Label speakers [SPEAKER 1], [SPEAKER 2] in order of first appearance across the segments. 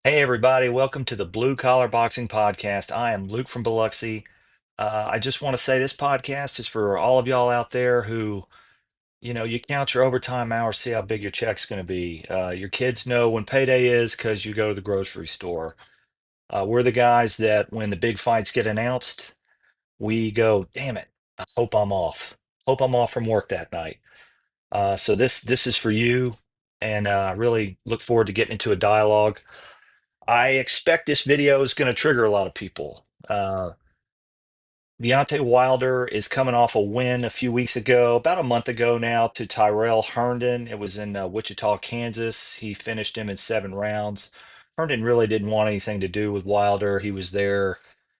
[SPEAKER 1] Hey everybody, welcome to the Blue Collar Boxing Podcast. I am Luke from Biloxi. I just want to say this podcast is for all of y'all out there who, you count your overtime hours, see how big your check's going to be. Your kids know when payday is because you go to the grocery store. We're the guys that when the big fights get announced, we go, damn it, I hope I'm off. Hope I'm off from work that night. So this is for you, and I really look forward to getting into a dialogue. I expect this video is going to trigger a lot of people. Deontay Wilder is coming off a win a few weeks ago, about a month ago now, to Tyrell Herndon. It was in Wichita, Kansas. He finished him in 7 rounds. Herndon really didn't want anything to do with Wilder. He was there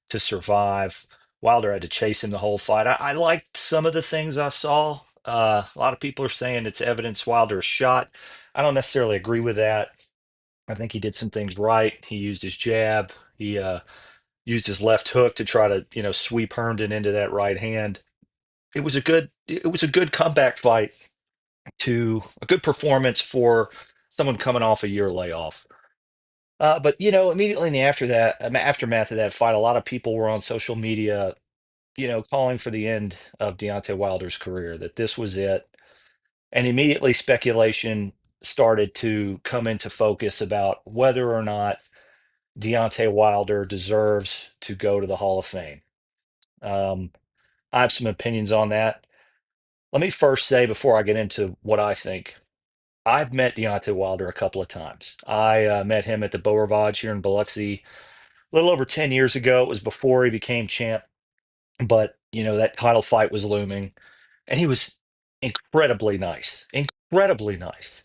[SPEAKER 1] to survive. Wilder had to chase him the whole fight. I liked some of the things I saw. A lot of people are saying it's evidence Wilder is shot. I don't necessarily agree with that. I think he did some things right. He used his jab. He used his left hook to try to, sweep Herndon into that right hand. It was a good comeback fight to a good performance for someone coming off a year layoff. But immediately in the aftermath of that fight, a lot of people were on social media, calling for the end of Deontay Wilder's career, that this was it. And immediately speculation started to come into focus about whether or not Deontay Wilder deserves to go to the Hall of Fame. Um, I have some opinions on that. Let me first say, before I get into what I think, I've met Deontay Wilder a couple of times. I met him at the Beau Rivage here in Biloxi a little over 10 years ago. It was before he became champ, but, that title fight was looming, and he was incredibly nice, incredibly nice.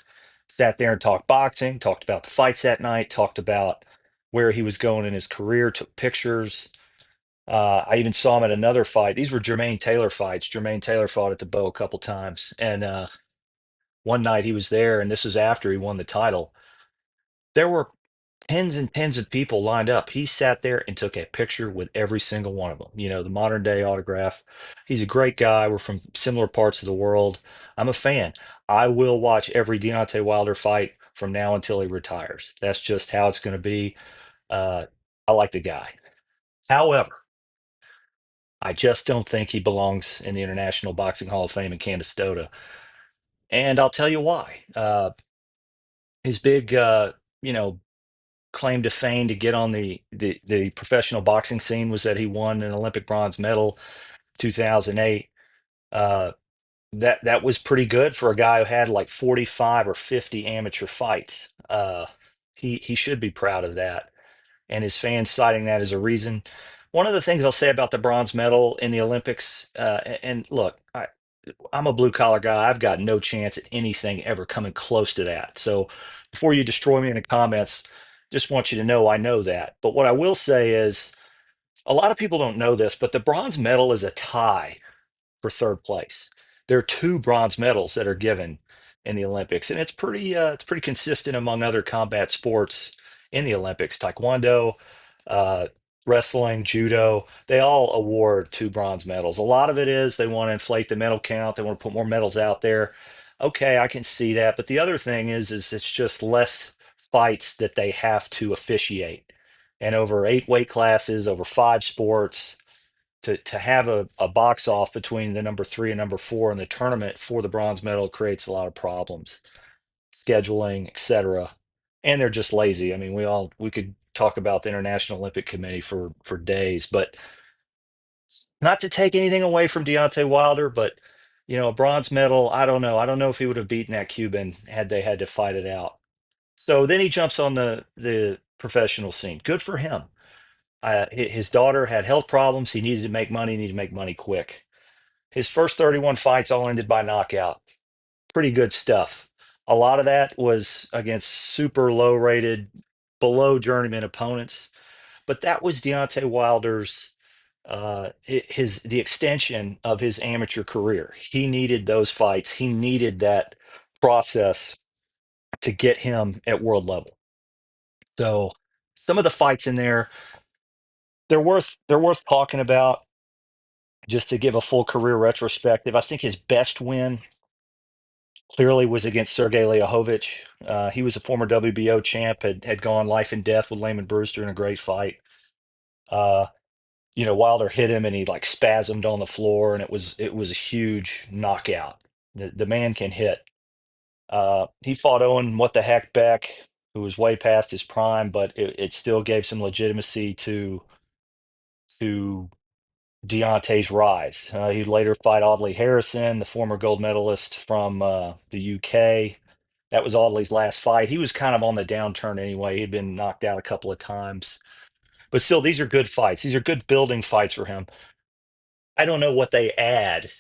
[SPEAKER 1] Sat there and talked boxing, talked about the fights that night, talked about where he was going in his career, took pictures. I even saw him at another fight. These were Jermaine Taylor fights. Jermaine Taylor fought at the Bow a couple times, and one night he was there, and this was after he won the title. There were tens and tens of people lined up. He sat there and took a picture with every single one of them. The modern day autograph. He's a great guy. We're from similar parts of the world. I'm a fan. I will watch every Deontay Wilder fight from now until he retires. That's just how it's going to be. Uh, I like the guy. However, I just don't think he belongs in the International Boxing Hall of Fame in Canastota. And I'll tell you why. His big, claim to fame to get on the professional boxing scene was that he won an Olympic bronze medal 2008. Uh, that was pretty good for a guy who had like 45 or 50 amateur fights. He should be proud of that, and his fans citing that as a reason. One of the things I'll say about the bronze medal in the Olympics, and look, I'm a blue collar guy. I've got no chance at anything ever coming close to that. So before you destroy me in the comments, just want you to know I know that. But what I will say is a lot of people don't know this, but the bronze medal is a tie for third place. There are two bronze medals that are given in the Olympics, and it's pretty consistent among other combat sports in the Olympics. Taekwondo, uh, wrestling, judo, they all award two bronze medals. A lot of it is they want to inflate the medal count, they want to put more medals out there. Okay, I can see that, but the other thing is it's just less fights that they have to officiate, and over 8 weight classes, over 5 sports to have a box off between the number 3 and number 4 in the tournament for the bronze medal creates a lot of problems, scheduling, etc. And they're just lazy. I mean, we could talk about the International Olympic Committee for days, but not to take anything away from Deontay Wilder, but a bronze medal, I don't know. I don't know if he would have beaten that Cuban had they had to fight it out. So then he jumps on the professional scene. Good for him. His daughter had health problems. He needed to make money, needed to make money quick. His first 31 fights all ended by knockout. Pretty good stuff. A lot of that was against super low rated, below journeyman opponents. But that was Deontay Wilder's the extension of his amateur career. He needed those fights. He needed that process to get him at world level. So some of the fights in there, they're worth talking about just to give a full career retrospective. I think his best win Clearly was against Sergey Leohovich. He was a former WBO champ, had gone life and death with Lehman Brewster in a great fight. Uh, Wilder hit him and he like spasmed on the floor, and it was a huge knockout. The man can hit. He fought Owen what the heck Beck, who was way past his prime, but it still gave some legitimacy to Deontay's rise. He'd later fight Audley Harrison, the former gold medalist from the UK. That was Audley's last fight. He was kind of on the downturn anyway. He'd been knocked out a couple of times. But still, these are good fights. These are good building fights for him. I don't know what they add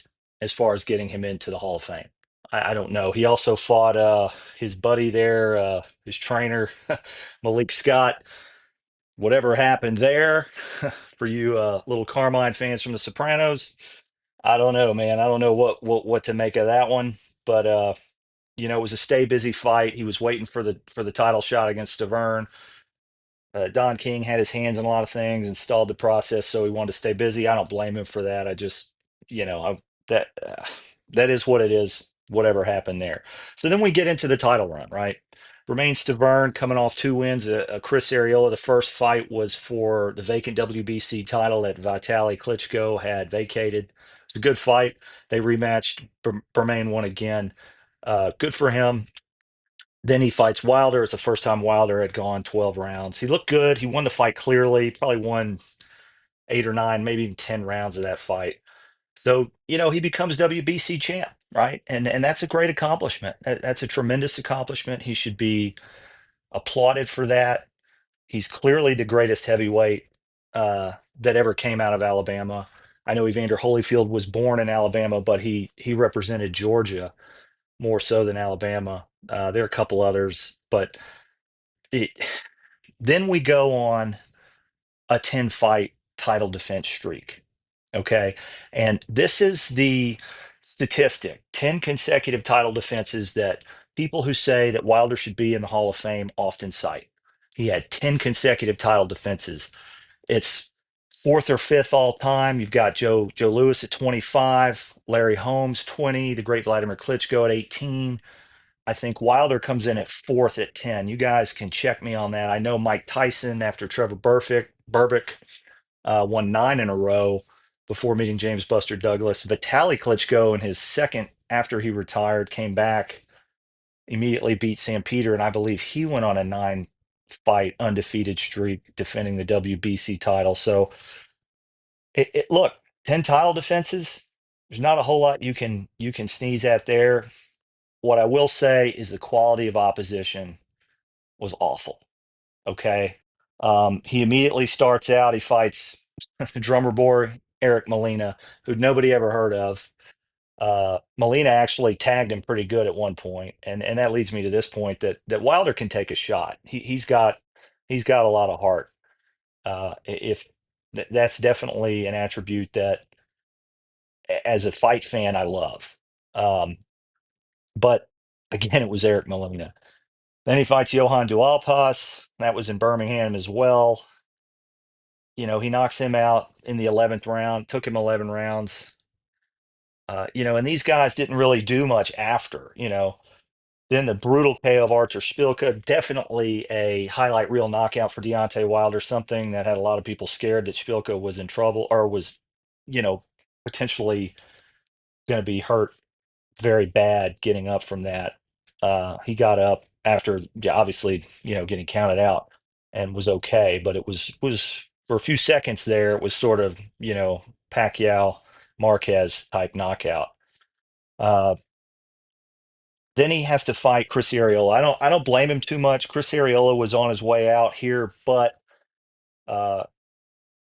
[SPEAKER 1] as far as getting him into the Hall of Fame. I don't know. He also fought his buddy there, his trainer, Malik Scott. Whatever happened there for you little Carmine fans from The Sopranos, I don't know, man. I don't know what to make of that one. But it was a stay busy fight. He was waiting for the title shot against Stavern. Don King had his hands in a lot of things and stalled the process, so he wanted to stay busy. I don't blame him for that. I just, that that is what it is. Whatever happened there. So then we get into the title run, right? Romain Stavern coming off two wins. Chris Arreola, the first fight was for the vacant WBC title that Vitaly Klitschko had vacated. It was a good fight. They rematched. Romain won again. Good for him. Then he fights Wilder. It's the first time Wilder had gone 12 rounds. He looked good. He won the fight clearly, probably won 8 or 9, maybe even 10 rounds of that fight. So, he becomes WBC champ, right? And that's a great accomplishment. That's a tremendous accomplishment. He should be applauded for that. He's clearly the greatest heavyweight that ever came out of Alabama. I know Evander Holyfield was born in Alabama, but he represented Georgia more so than Alabama. There are a couple others, but it, then we go on a 10 fight title defense streak. Okay. And this is the statistic: 10 consecutive title defenses that people who say that Wilder should be in the Hall of Fame often cite. He had 10 consecutive title defenses. It's fourth or fifth all time. You've got Joe Lewis at 25, Larry Holmes 20, the great Vladimir Klitschko at 18. I think Wilder comes in at fourth at 10. You guys can check me on that. I know Mike Tyson, after Trevor Berbick won 9 in a row before meeting James Buster Douglas. Vitaly Klitschko, in his second after he retired, came back, immediately beat Sam Peter, and I believe he went on a 9 fight undefeated streak defending the WBC title. So, look, 10 title defenses. There's not a whole lot you can sneeze at there. What I will say is the quality of opposition was awful. Okay. He immediately starts out, he fights drummer boy Eric Molina, who nobody ever heard of. Molina actually tagged him pretty good at one point, and that leads me to this point that Wilder can take a shot. He's got a lot of heart. If that's definitely an attribute that, as a fight fan, I love. Um, but again, it was Eric Molina. Then he fights Johan Dualpas. That was in Birmingham as well. He knocks him out in the 11th round, took him 11 rounds. And these guys didn't really do much after. Then the brutal KO of Archer Spilka, definitely a highlight reel knockout for Deontay Wilder, something that had a lot of people scared that Spilka was in trouble or was, you know, potentially going to be hurt very bad getting up from that. He got up after, yeah, obviously, getting counted out, and was okay, but it was for a few seconds there. It was sort of, Pacquiao Marquez type knockout. Uh, then he has to fight Chris Arreola. I don't blame him too much. Chris Arreola was on his way out here, but uh,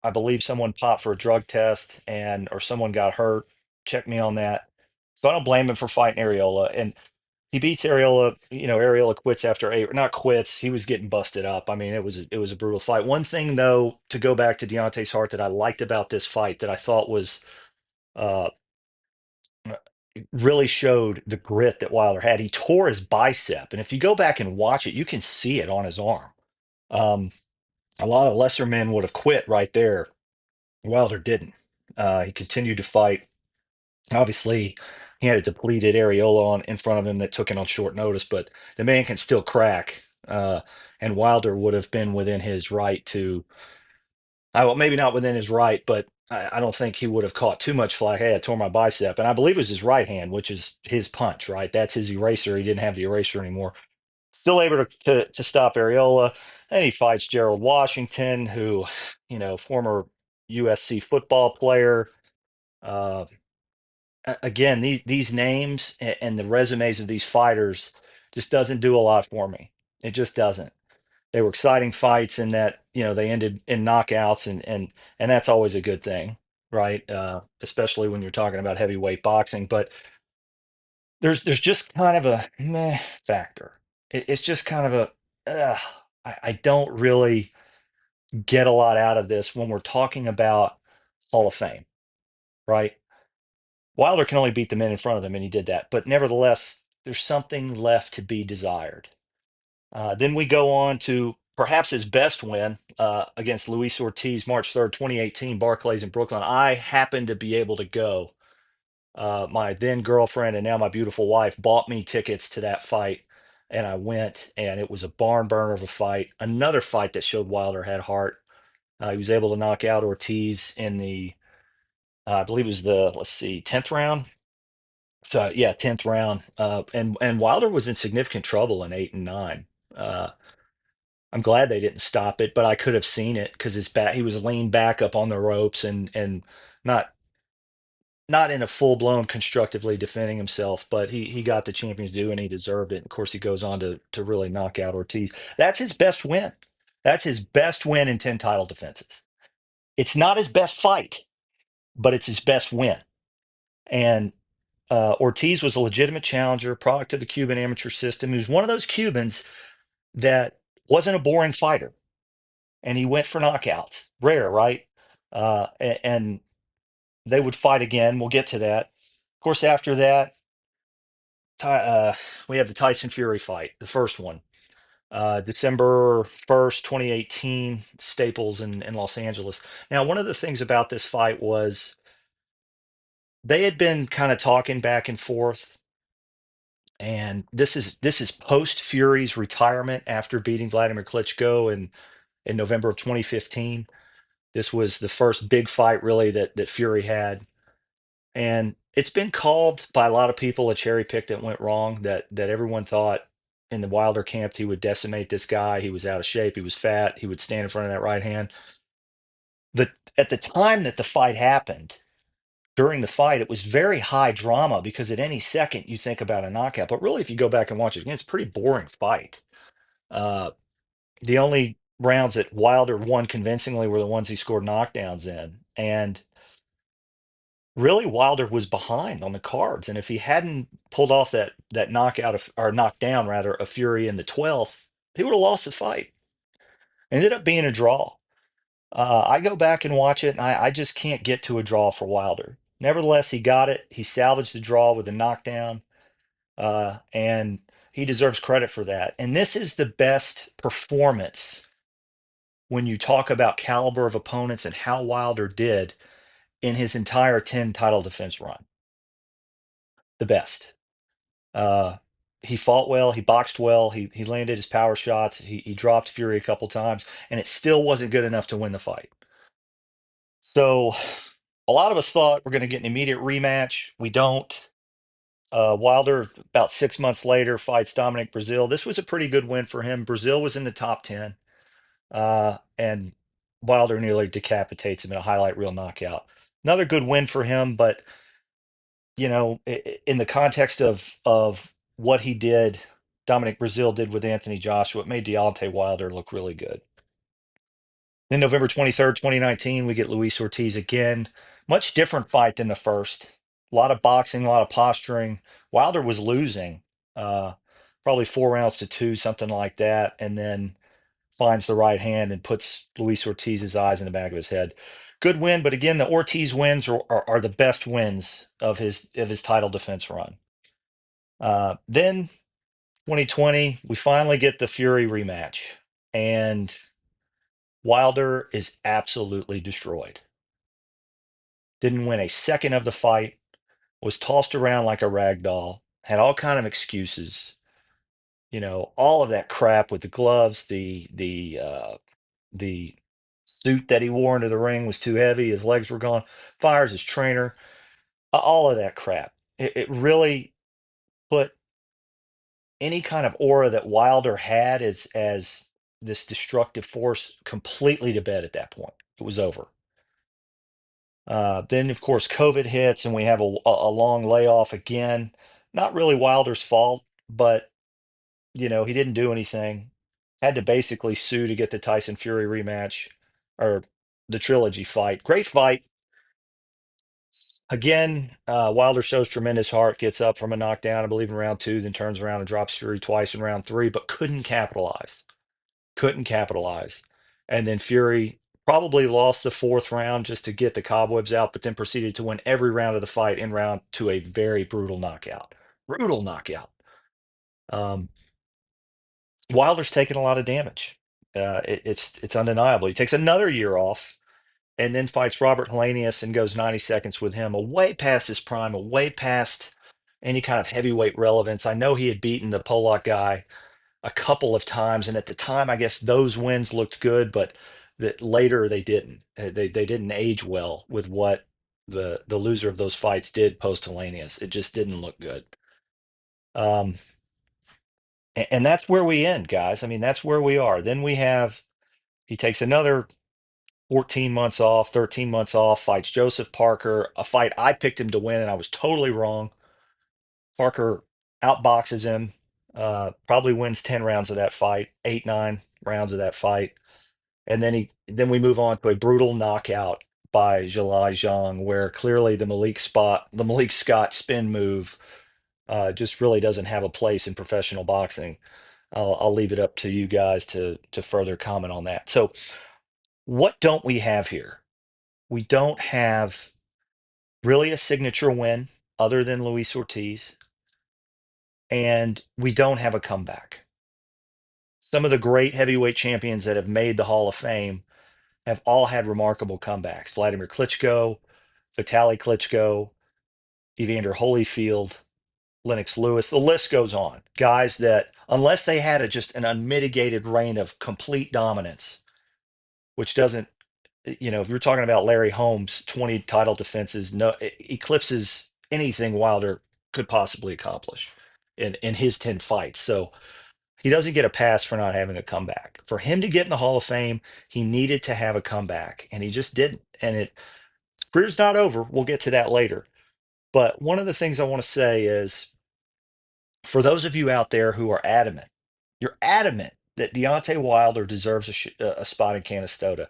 [SPEAKER 1] I believe someone popped for a drug test, or someone got hurt. Check me on that. So I don't blame him for fighting Arreola. And he beats Arreola. Arreola quits after eight. Not quits. He was getting busted up. I mean, it was a brutal fight. One thing though, to go back to Deontay's heart, that I liked about this fight, that I thought was uh, really showed the grit that Wilder had. He tore his bicep, and if you go back and watch it, you can see it on his arm. Um, a lot of lesser men would have quit right there. Wilder didn't. He continued to fight. Obviously, He had a depleted areola on in front of him that took it on short notice, but the man can still crack. And Wilder would have been within his right to, well, maybe not within his right, but I don't think he would have caught too much flack. Hey, I tore my bicep, and I believe it was his right hand, which is his punch, right? That's his eraser. He didn't have the eraser anymore. Still able to stop Areola. Then he fights Gerald Washington, who, former USC football player. Uh, again, these names and the resumes of these fighters just doesn't do a lot for me. It just doesn't. They were exciting fights in that they ended in knockouts, and that's always a good thing, right? Especially when you're talking about heavyweight boxing. But there's just kind of a meh factor. It's just kind of a I don't really get a lot out of this when we're talking about Hall of Fame, right? Wilder can only beat the men in front of him, and he did that. But nevertheless, there's something left to be desired. Then we go on to perhaps his best win against Luis Ortiz, March 3rd, 2018, Barclays in Brooklyn. I happened to be able to go. My then girlfriend and now my beautiful wife bought me tickets to that fight, and I went, and it was a barn burner of a fight. Another fight that showed Wilder had heart. He was able to knock out Ortiz in the, I believe it was the, let's see, 10th round. So yeah, 10th round. And Wilder was in significant trouble in 8 and 9. Uh, I'm glad they didn't stop it, but I could have seen it because his back, he was leaned back up on the ropes and not not in a full blown constructively defending himself, but he got the champion's due and he deserved it. Of course, he goes on to really knock out Ortiz. That's his best win. That's his best win in 10 title defenses. It's not his best fight, but it's his best win. And Ortiz was a legitimate challenger, product of the Cuban amateur system. He was one of those Cubans that wasn't a boring fighter, and he went for knockouts. Rare, right? And they would fight again. We'll get to that. Of course, after that, we have the Tyson Fury fight, the first one, December 1st, 2018, Staples in Los Angeles. Now, one of the things about this fight was they had been kind of talking back and forth, and this is post Fury's retirement after beating Vladimir Klitschko in November of 2015. This was the first big fight really that Fury had. And it's been called by a lot of people a cherry pick that went wrong, that everyone thought in the Wilder camp he would decimate this guy. He was out of shape, he was fat, he would stand in front of that right hand. At the time that the fight happened, during the fight, it was very high drama because at any second you think about a knockout. But really, if you go back and watch it again, it's a pretty boring fight. Uh, the only rounds that Wilder won convincingly were the ones he scored knockdowns in. And really, Wilder was behind on the cards, and if he hadn't pulled off that knockout or knockdown rather of Fury in the 12th, he would have lost the fight. Ended up being a draw. I go back and watch it, and I just can't get to a draw for Wilder. Nevertheless, he got it. He salvaged the draw with a knockdown, and he deserves credit for that. And this is the best performance when you talk about caliber of opponents and how Wilder did in his entire 10 title defense run. The best. Uh, he fought well, he boxed well, he landed his power shots, he dropped Fury a couple times, and it still wasn't good enough to win the fight. So a lot of us thought we're going to get an immediate rematch. We don't. Wilder, about 6 months later, fights Dominic Brazil. This was a pretty good win for him. Brazil was in the top 10, and Wilder nearly decapitates him in a highlight reel knockout. Another good win for him, but in the context of what he did, Dominic Brazil did with Anthony Joshua, it made Deontay Wilder look really good. Then November 23rd, 2019, we get Luis Ortiz again. Much different fight than the first. A lot of boxing, a lot of posturing. Wilder was losing, uh, probably 4 rounds to 2, something like that, and then finds the right hand and puts Luis Ortiz's eyes in the back of his head. Good win, but again, the Ortiz wins are the best wins of his title defense run. Then 2020, we finally get the Fury rematch, and Wilder is absolutely destroyed. Didn't win a second of the fight. was tossed around like a rag doll, had all kind of excuses, all of that crap with the gloves, the suit that he wore into the ring was too heavy, his legs were gone, fires his trainer, all of that crap. It really put any kind of aura that Wilder had as this destructive force completely to bed at that point. It was over. Then, of course, COVID hits and we have a long layoff again. Not really Wilder's fault, but he didn't do anything. Had to basically sue to get the Tyson Fury rematch or the trilogy fight. Great fight. Again, Wilder shows tremendous heart, gets up from a knockdown, I believe, in round two, then turns around and drops Fury twice in round three, but couldn't capitalize. Couldn't capitalize. And then Fury probably lost the fourth round just to get the cobwebs out, but then proceeded to win every round of the fight in round to a very brutal knockout. Brutal knockout. Um, Wilder's taken a lot of damage. It's undeniable. He takes another year off and then fights Robert Helenius and goes 90 seconds with him, way past his prime, way past any kind of heavyweight relevance. I know he had beaten the Polak guy a couple of times, and at the time, I guess those wins looked good, but that later they didn't. They didn't age well with what the loser of those fights did post Helenius. It just didn't look good. Um, and that's where we end, guys. I mean, that's where we are. Then he takes another 14 months off, 13 months off, fights Joseph Parker, a fight I picked him to win, and I was totally wrong. Parker outboxes him, probably wins 10 rounds of that fight, 8, 9 rounds of that fight. And then we move on to a brutal knockout by Jalai Zhang, where clearly the Malik Scott spin move just really doesn't have a place in professional boxing. I'll leave it up to you guys to further comment on that. So, what don't we have here? We don't have really a signature win other than Luis Ortiz, and we don't have a comeback. Some of the great heavyweight champions that have made the Hall of Fame have all had remarkable comebacks. Vladimir Klitschko, Vitaly Klitschko, Evander Holyfield, Lennox Lewis. The list goes on. Guys that, unless they had just an unmitigated reign of complete dominance, which doesn't, if you're talking about Larry Holmes, 20 title defenses, no, it eclipses anything Wilder could possibly accomplish in his 10 fights. So he doesn't get a pass for not having a comeback. For him to get in the Hall of Fame, he needed to have a comeback, and he just didn't. And his career's not over. We'll get to that later. But one of the things I want to say is for those of you out there who are adamant, you're adamant that Deontay Wilder deserves a spot in Canastota.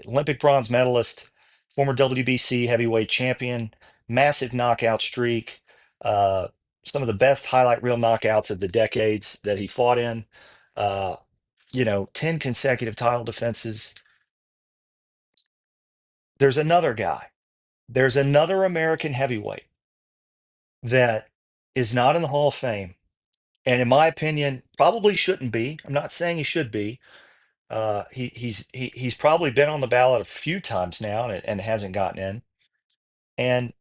[SPEAKER 1] Olympic bronze medalist, former WBC heavyweight champion, massive knockout streak, uh, some of the best highlight reel knockouts of the decades that he fought in, uh, 10 consecutive title defenses. There's another guy. There's another American heavyweight that is not in the Hall of Fame, and in my opinion, probably shouldn't be. I'm not saying he should be. He's probably been on the ballot a few times now and hasn't gotten in. And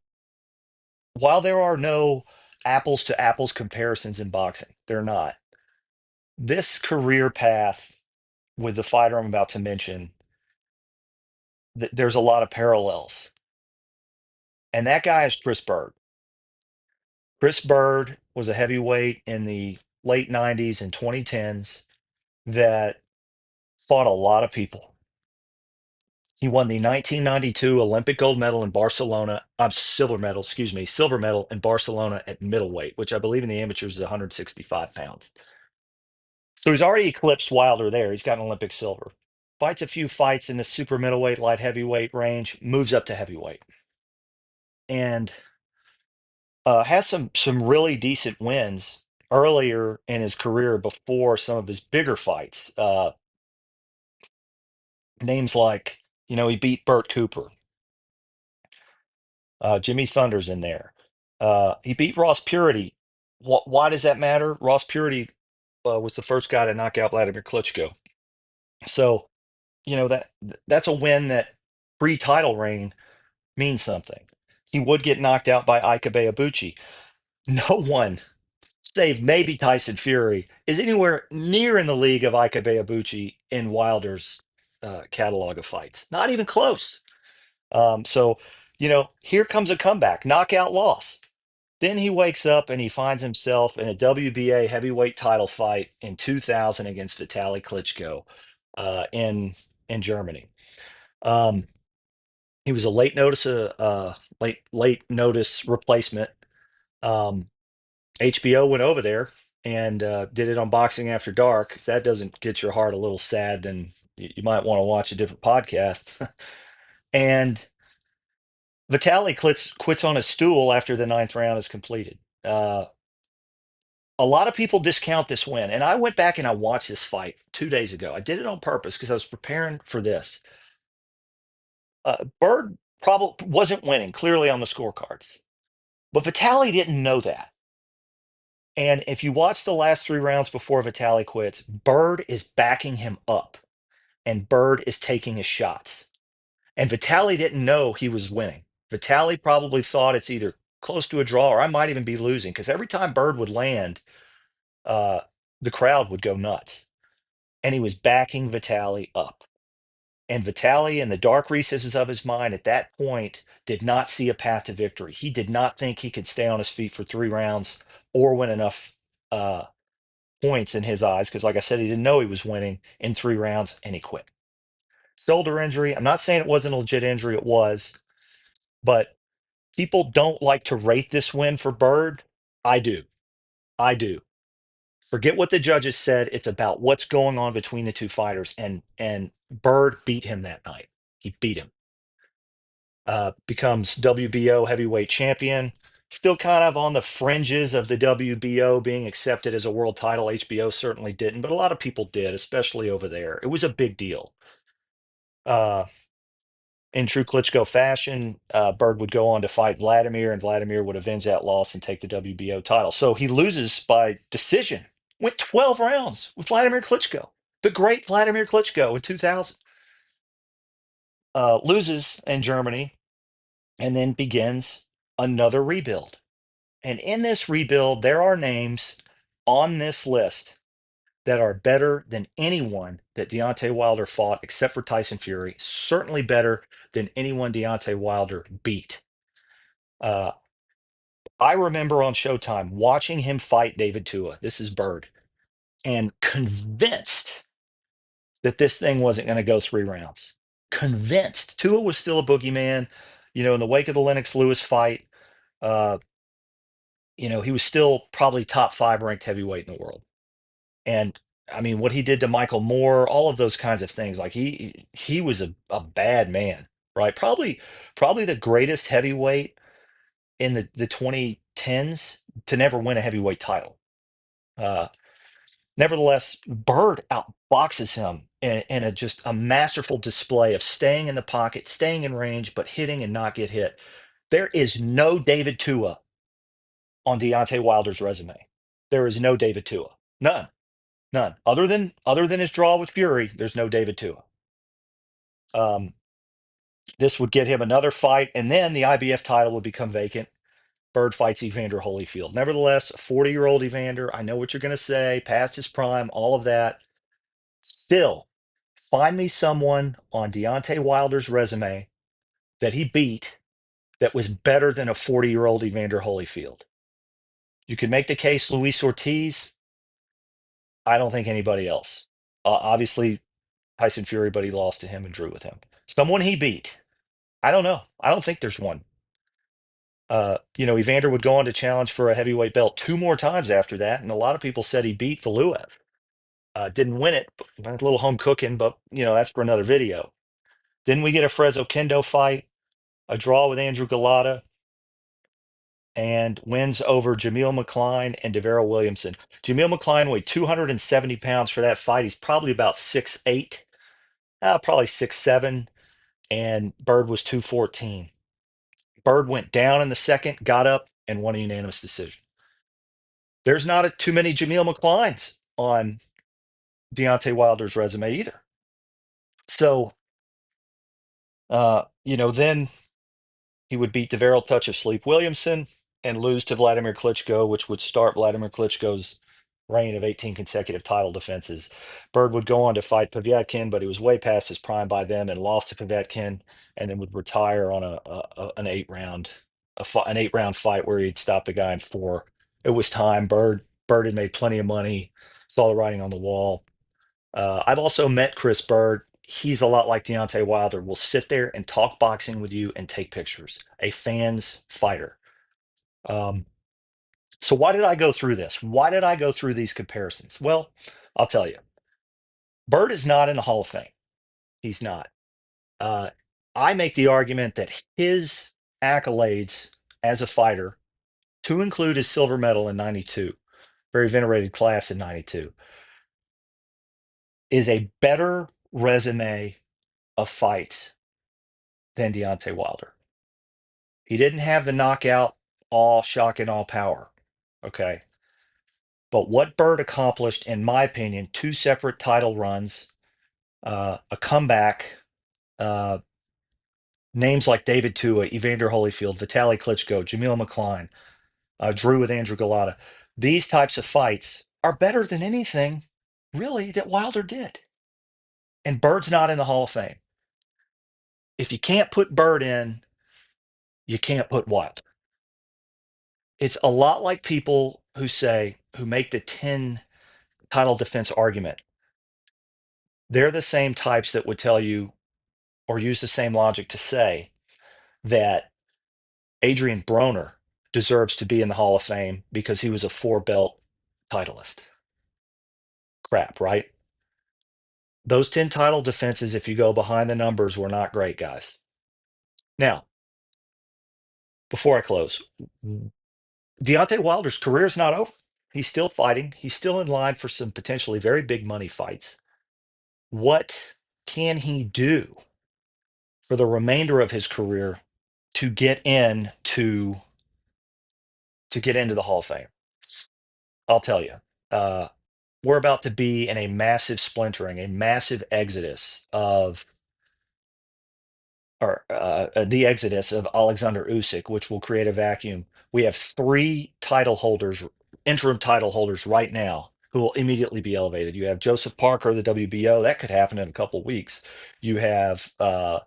[SPEAKER 1] while there are no apples to apples comparisons in boxing, they're not. This career path with the fighter I'm about to mention, there's a lot of parallels. And that guy is Chris Bird. Chris Bird was a heavyweight in the late 90s and 2010s that fought a lot of people. He won the 1992 Olympic gold medal in Barcelona. Silver medal, excuse me, silver medal in Barcelona at middleweight, which I believe in the amateurs is 165 pounds. So he's already eclipsed Wilder there. He's got an Olympic silver. Fights a few fights in the super middleweight, light heavyweight range, moves up to heavyweight, and has some really decent wins earlier in his career before some of his bigger fights. Names like, he beat Burt Cooper. Jimmy Thunder's in there. He beat Ross Purity. Why does that matter? Ross Purity was the first guy to knock out Vladimir Klitschko. So, that's a win that pre-title reign means something. he would get knocked out by Ika Ibuchi. No one, save maybe Tyson Fury, is anywhere near in the league of Ika Ibuchi in Wilder's catalog of fights. Not even close. So, here comes a comeback, knockout loss. Then he wakes up and he finds himself in a WBA heavyweight title fight in 2000 against Vitaly Klitschko in Germany. Um, he was a late notice replacement. Um, HBO went over there and did it on Boxing After Dark. If that doesn't get your heart a little sad, then you might want to watch a different podcast. And Vitaly quits on a stool after the ninth round is completed. A lot of people discount this win, and I went back and I watched this fight 2 days ago. I did it on purpose because I was preparing for this. Bird probably wasn't winning clearly on the scorecards, but Vitaly didn't know that. And if you watch the last 3 rounds before Vitaly quits, Bird is backing him up, and Bird is taking his shots. And Vitaly didn't know he was winning. Vitaly probably thought it's either close to a draw or I might even be losing because every time Bird would land, uh, the crowd would go nuts. And he was backing Vitaly up. And Vitaly, in the dark recesses of his mind at that point, did not see a path to victory. He did not think he could stay on his feet for 3 rounds or win enough uh, points in his eyes. Because, like I said, he didn't know he was winning in 3 rounds and he quit. Shoulder injury. I'm not saying it wasn't a legit injury, it was, but people don't like to rate this win for Bird. I do. I do. Forget what the judges said. It's about what's going on between the two fighters. And Bird beat him that night. He beat him. Becomes WBO heavyweight champion. Still kind of on the fringes of the WBO being accepted as a world title. HBO certainly didn't, but a lot of people did, especially over there. It was a big deal. Uh, in true Klitschko fashion, Bird would go on to fight Vladimir, and Vladimir would avenge that loss and take the WBO title. So he loses by decision. Went 12 rounds with Vladimir Klitschko, the great Vladimir Klitschko in 2000. Loses in Germany and then begins another rebuild. And in this rebuild, there are names on this list that are better than anyone that Deontay Wilder fought, except for Tyson Fury. Certainly better than anyone Deontay Wilder beat. Uh, I remember on Showtime watching him fight David Tua. This is Bird, and convinced that this thing wasn't going to go 3 rounds. Convinced. Tua was still a boogeyman. In the wake of the Lennox Lewis fight, uh, he was still probably top 5 ranked heavyweight in the world. And I mean, what he did to Michael Moore, all of those kinds of things, like he was a bad man, right? Probably the greatest heavyweight in the 2010s to never win a heavyweight title. Uh, Nevertheless, Bird outboxes him in just a masterful display of staying in the pocket, staying in range, but hitting and not get hit. There is no David Tua on Deontay Wilder's resume. There is no David Tua. None. None. Other than his draw with Fury, there's no David Tua. Um, this would get him another fight, and then the IBF title would become vacant. Bird fights Evander Holyfield. Nevertheless, a 40-year-old Evander, I know what you're going to say, past his prime, all of that. Still, find me someone on Deontay Wilder's resume that he beat that was better than a 40-year-old Evander Holyfield. You could make the case Luis Ortiz. I don't think anybody else. Obviously, Tyson Fury, but he lost to him and drew with him. Someone he beat. I don't know. I don't think there's one. Evander would go on to challenge for a heavyweight belt 2 more times after that, and a lot of people said he beat Valuev. Didn't win it, a little home cooking, but that's for another video. Then we get a Fresno Kendo fight, a draw with Andrew Galata, and wins over Jameel McCline and Devero Williamson. Jameel McCline weighed 270 pounds for that fight. He's probably about 6'8", probably 6'7", and Bird was 214. Bird went down in the second, got up, and won a unanimous decision. There's not too many Jameel McClines on Deontay Wilder's resume either. So, then He would beat Deverell Touch of Sleep Williamson and lose to Vladimir Klitschko, which would start Vladimir Klitschko's reign of 18 consecutive title defenses. Bird would go on to fight Povetkin, but he was way past his prime by then and lost to Povetkin, and then would retire on an 8 round an 8 round fight where he'd stop the guy in 4. It was time. Bird had made plenty of money, saw the writing on the wall. I've also met Chris Bird. He's a lot like Deontay Wilder. Will sit there and talk boxing with you and take pictures. A fan's fighter. Um, so why did I go through this? Why did I go through these comparisons? Well, I'll tell you. Bird is not in the Hall of Fame. He's not. Uh, I make the argument that his accolades as a fighter, to include his silver medal in '92, very venerated class in '92, is a better resume of fights than Deontay Wilder. He didn't have the knockout, all shock and all power. Okay. But what Bird accomplished, in my opinion, 2 separate title runs, a comeback, uh, names like David Tua, Evander Holyfield, Vitaly Klitschko, Jamil McCline, Drew with Andrew Galata. These types of fights are better than anything, really, that Wilder did. And Bird's not in the Hall of Fame. If you can't put Bird in, you can't put Wilder. It's a lot like people who make the 10 title defense argument. They're the same types that would tell you or use the same logic to say that Adrian Broner deserves to be in the Hall of Fame because he was a 4 belt titleist. Crap, right? Those 10 title defenses, if you go behind the numbers, were not great, guys. Now, before I close, Deontay Wilder's career is not over. He's still fighting. He's still in line for some potentially very big money fights. What can he do for the remainder of his career to get into the Hall of Fame? I'll tell you. We're about to be in a massive splintering, a massive exodus of or the exodus of Alexander Usyk, which will create a vacuum. We have 3 title holders, interim title holders right now, who will immediately be elevated. You have Joseph Parker, the WBO. That could happen in a couple of weeks. You have Ajit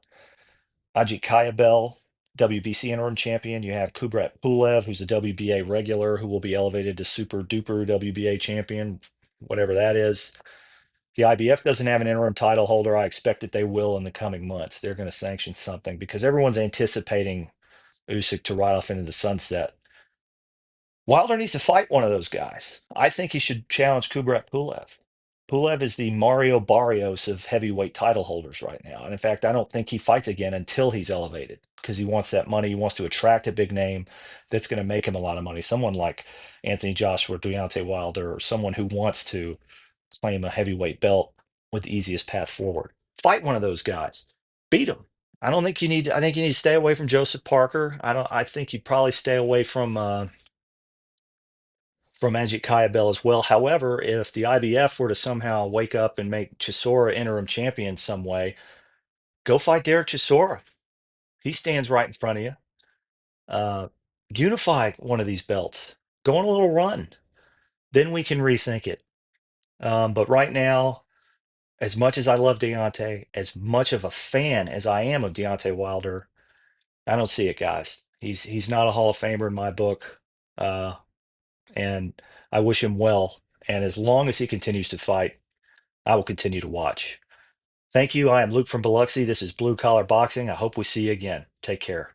[SPEAKER 1] Kayabel, WBC interim champion. You have Kubrat Pulev, who's a WBA regular, who will be elevated to super duper WBA champion, whatever that is. The IBF doesn't have an interim title holder. I expect that they will in the coming months. They're going to sanction something because everyone's anticipating Usyk to ride off into the sunset. Wilder needs to fight one of those guys. I think he should challenge Kubrat Pulev. Pulev is the Mario Barrios of heavyweight title holders right now. And in fact, I don't think he fights again until he's elevated because he wants that money. He wants to attract a big name that's going to make him a lot of money. Someone like Anthony Joshua, Deontay Wilder, or someone who wants to claim a heavyweight belt with the easiest path forward. Fight one of those guys. Beat him. I don't think you need. I think you need to stay away from Joseph Parker. I don't. I think you probably stay away from Ajit Kayabel as well. However, if the IBF were to somehow wake up and make Chisora interim champion some way, go fight Derek Chisora. He stands right in front of you. Uh, Unify one of these belts. Go on a little run. Then we can rethink it. But right now, as much as I love Deontay, as much of a fan as I am of Deontay Wilder, I don't see it, guys. He's not a Hall of Famer in my book, and I wish him well. And as long as he continues to fight, I will continue to watch. Thank you. I am Luke from Biloxi. This is Blue Collar Boxing. I hope we see you again. Take care.